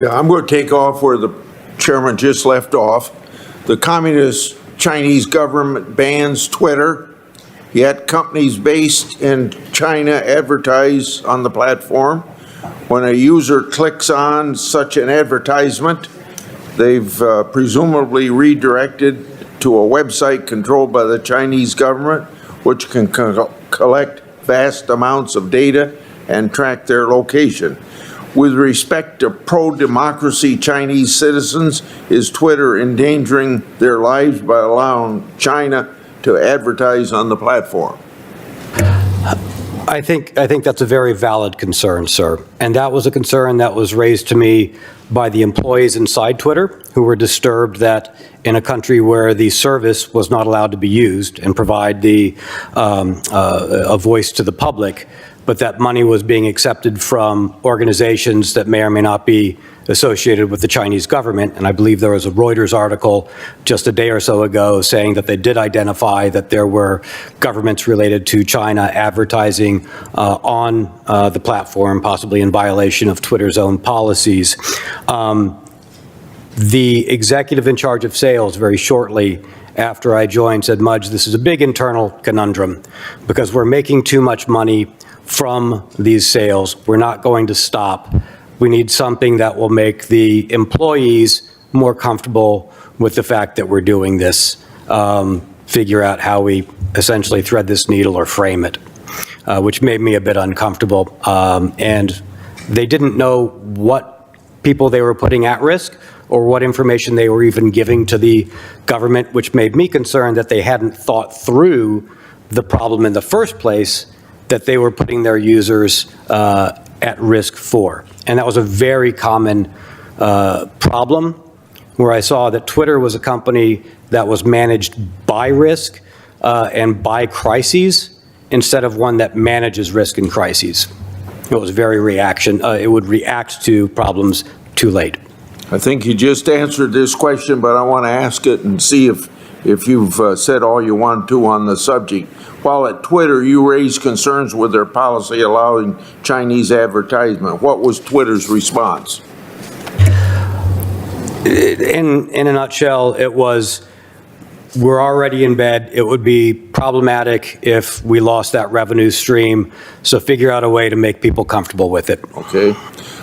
Yeah, I'm going to take off where the chairman just left off. The communist Chinese government bans Twitter, yet companies based in China advertise on the platform. When a user clicks on such an advertisement, they've presumably redirected to a website controlled by the Chinese government, which can collect vast amounts of data and track their location. With respect to pro-democracy Chinese citizens, is Twitter endangering their lives by allowing China to advertise on the platform? I think that's a very valid concern, sir. And that was a concern that was raised to me by the employees inside Twitter who were disturbed that in a country where the service was not allowed to be used and provide a voice to the public, but that money was being accepted from organizations that may or may not be associated with the Chinese government. And I believe there was a Reuters article just a day or so ago saying that they did identify that there were governments related to China advertising on the platform, possibly in violation of Twitter's own policies. The executive in charge of sales very shortly after I joined said, "Mudge, this is a big internal conundrum because we're making too much money from these sales. We're not going to stop. We need something that will make the employees more comfortable with the fact that we're doing this, figure out how we essentially thread this needle or frame it," which made me a bit uncomfortable. And they didn't know what people they were putting at risk or what information they were even giving to the government, which made me concerned that they hadn't thought through the problem in the first place that they were putting their users at risk for. And that was a very common problem where I saw that Twitter was a company that was managed by risk and by crises instead of one that manages risk and crises. It was very it would react to problems too late. I think you just answered this question, but I want to ask it and see if you've said all you want to on the subject. While at Twitter, you raised concerns with their policy allowing Chinese advertisement. What was Twitter's response? In a nutshell, it was, we're already in bed. It would be problematic if we lost that revenue stream. So figure out a way to make people comfortable with it. Okay.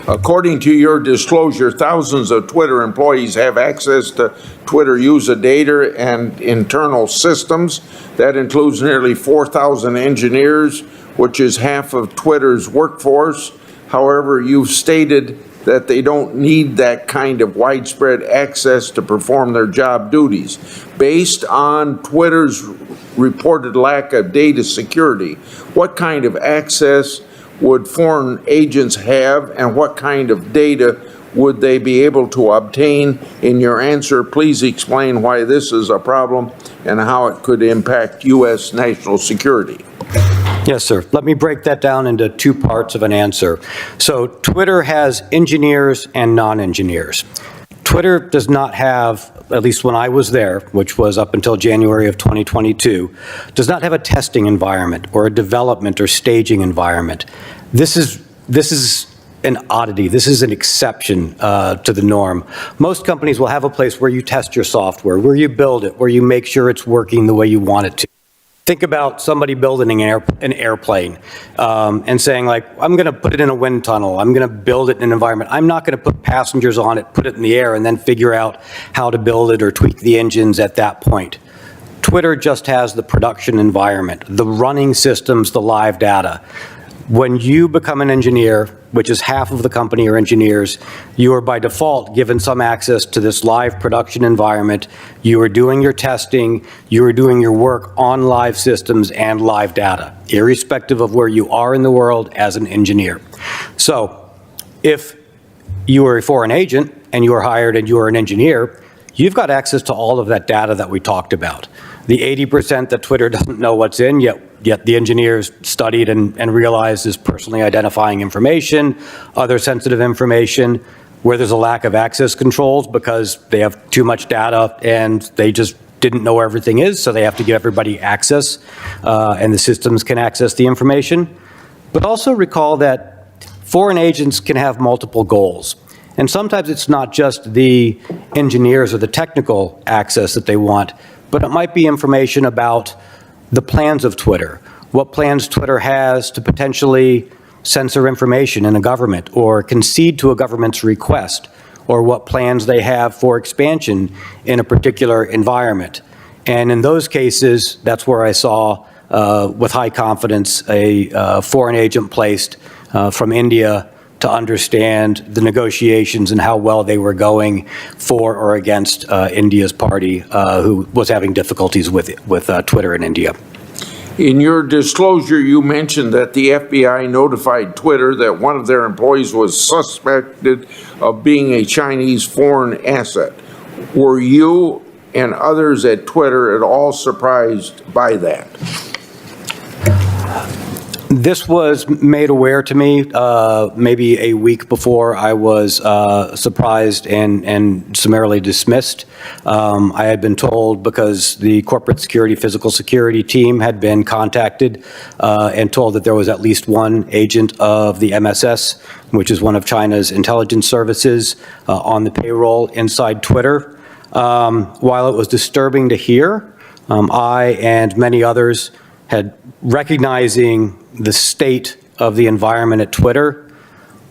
According to your disclosure, thousands of Twitter employees have access to Twitter user data and internal systems. That includes nearly 4,000 engineers, which is half of Twitter's workforce. However, you've stated that they don't need that kind of widespread access to perform their job duties. Based on Twitter's reported lack of data security, what kind of access would foreign agents have, and what kind of data would they be able to obtain? In your answer, please explain why this is a problem and how it could impact U.S. national security. Yes, sir. Let me break that down into two parts of an answer. So Twitter has engineers and non-engineers. Twitter does not have, at least when I was there, which was up until January of 2022, does not have a testing environment or a development or staging environment. This is an oddity. This is an exception to the norm. Most companies will have a place where you test your software, where you build it, where you make sure it's working the way you want it to. Think about somebody building an airplane and saying, like, I'm going to put it in a wind tunnel. I'm going to build it in an environment. I'm not going to put passengers on it, put it in the air, and then figure out how to build it or tweak the engines at that point. Twitter just has the production environment, the running systems, the live data. When you become an engineer, which is half of the company are engineers, you are by default given some access to this live production environment. You are doing your testing, you are doing your work on live systems and live data, irrespective of where you are in the world as an engineer. So if you are a foreign agent and you are hired and you are an engineer, you've got access to all of that data that we talked about. The 80% that Twitter doesn't know what's in, yet the engineers studied and realized is personally identifying information, other sensitive information, where there's a lack of access controls because they have too much data and they just didn't know where everything is, so they have to give everybody access, and the systems can access the information. But also recall that foreign agents can have multiple goals. And sometimes it's not just the engineers or the technical access that they want, but it might be information about the plans of Twitter, what plans Twitter has to potentially censor information in a government or concede to a government's request, or what plans they have for expansion in a particular environment. And in those cases, that's where I saw, with high confidence, a foreign agent placed from India to understand the negotiations and how well they were going for or against India's party, who was having difficulties with Twitter in India. In your disclosure, you mentioned that the FBI notified Twitter that one of their employees was suspected of being a Chinese foreign asset. Were you and others at Twitter at all surprised by that? This was made aware to me maybe a week before I was surprised and summarily dismissed. I had been told, because the corporate security, physical security team had been contacted and told that there was at least one agent of the MSS, which is one of China's intelligence services, on the payroll inside Twitter. While it was disturbing to hear, I and many others had recognizing the state of the environment at Twitter,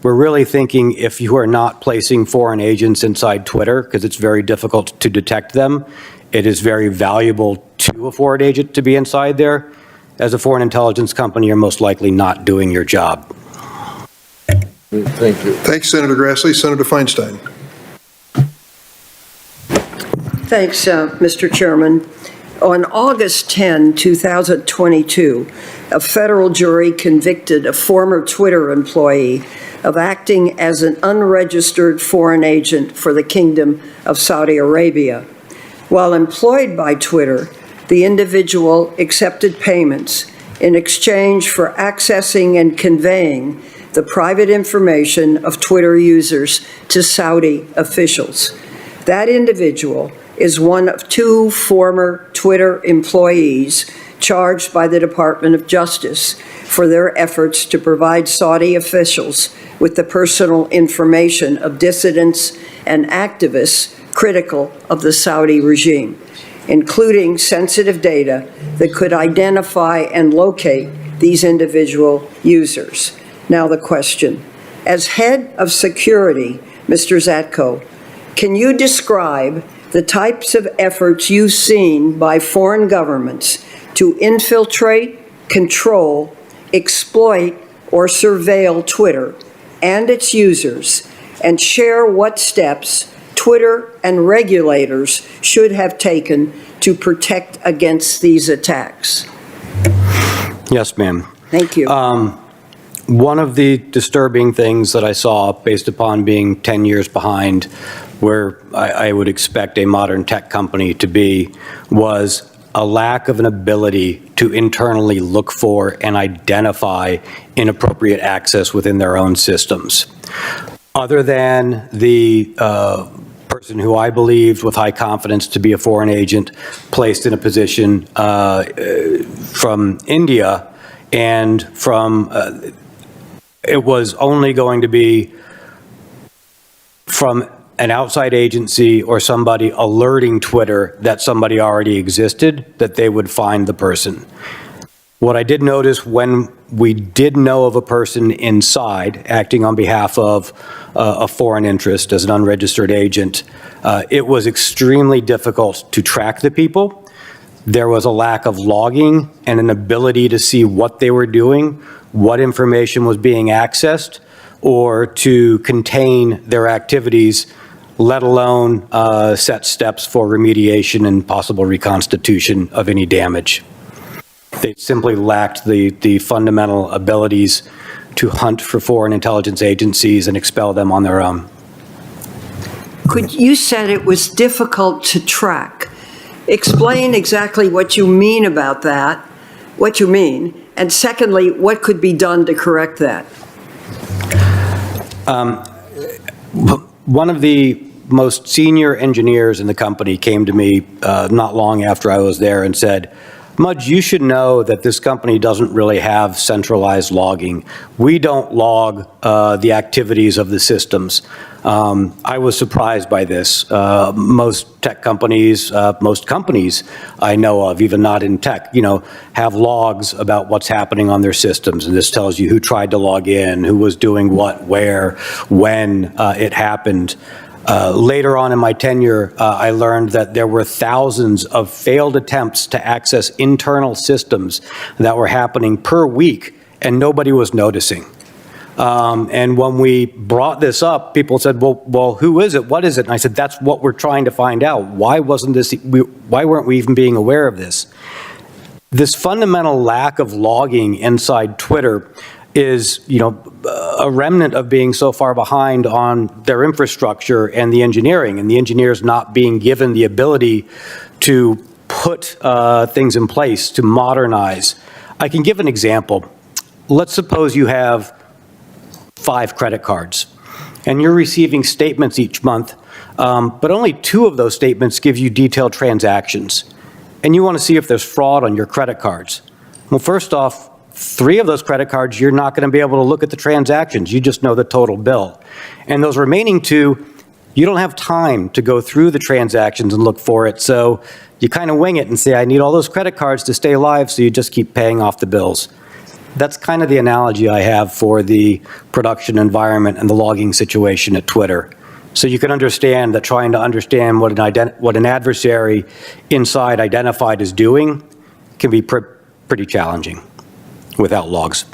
we're really thinking, if you are not placing foreign agents inside Twitter, because it's very difficult to detect them, it is very valuable to a foreign agent to be inside there. As a foreign intelligence company, you're most likely not doing your job. Thank you. Thanks, Senator Grassley. Senator Feinstein. Thanks, Mr. Chairman. On August 10, 2022, a federal jury convicted a former Twitter employee of acting as an unregistered foreign agent for the Kingdom of Saudi Arabia. While employed by Twitter, the individual accepted payments in exchange for accessing and conveying the private information of Twitter users to Saudi officials. That individual is one of two former Twitter employees charged by the Department of Justice for their efforts to provide Saudi officials with the personal information of dissidents and activists critical of the Saudi regime, including sensitive data that could identify and locate these individual users. Now the question, as head of security, Mr. Zatko, can you describe the types of efforts you've seen by foreign governments to infiltrate, control, exploit, or surveil Twitter and its users, and share what steps Twitter and regulators should have taken to protect against these attacks? Yes, ma'am. Thank you. One of the disturbing things that I saw, based upon being 10 years behind where I would expect a modern tech company to be, was a lack of an ability to internally look for and identify inappropriate access within their own systems. Other than the person who I believed with high confidence to be a foreign agent placed in a position from India, and from it was only going to be from an outside agency or somebody alerting Twitter that somebody already existed, that they would find the person. What I did notice when we did know of a person inside acting on behalf of a foreign interest as an unregistered agent, it was extremely difficult to track the people. There was a lack of logging and an ability to see what they were doing, what information was being accessed, or to contain their activities, let alone set steps for remediation and possible reconstitution of any damage. They simply lacked the fundamental abilities to hunt for foreign intelligence agencies and expel them on their own. You said it was difficult to track. Explain exactly what you mean about that, what you mean, and secondly, what could be done to correct that? One of the most senior engineers in the company came to me not long after I was there and said, Mudge, you should know that this company doesn't really have centralized logging. We don't log the activities of the systems. I was surprised by this. Most tech companies, most companies I know of, even not in tech, have logs about what's happening on their systems. And this tells you who tried to log in, who was doing what, where, when it happened. Later on in my tenure, I learned that there were thousands of failed attempts to access internal systems that were happening per week, and nobody was noticing. And when we brought this up, people said, well, who is it? What is it? And I said, that's what we're trying to find out. Why weren't we even being aware of this? This fundamental lack of logging inside Twitter is, a remnant of being so far behind on their infrastructure and the engineers not being given the ability to put things in place, to modernize. I can give an example. Let's suppose you have 5 credit cards, and you're receiving statements each month, but only 2 of those statements give you detailed transactions, and you want to see if there's fraud on your credit cards. Well, first off, 3 of those credit cards, you're not going to be able to look at the transactions. You just know the total bill. And those remaining 2, you don't have time to go through the transactions and look for it. So you kind of wing it and say, I need all those credit cards to stay alive, so you just keep paying off the bills. That's kind of the analogy I have for the production environment and the logging situation at Twitter. So you can understand that trying to understand what an adversary inside identified is doing can be pretty challenging without logs.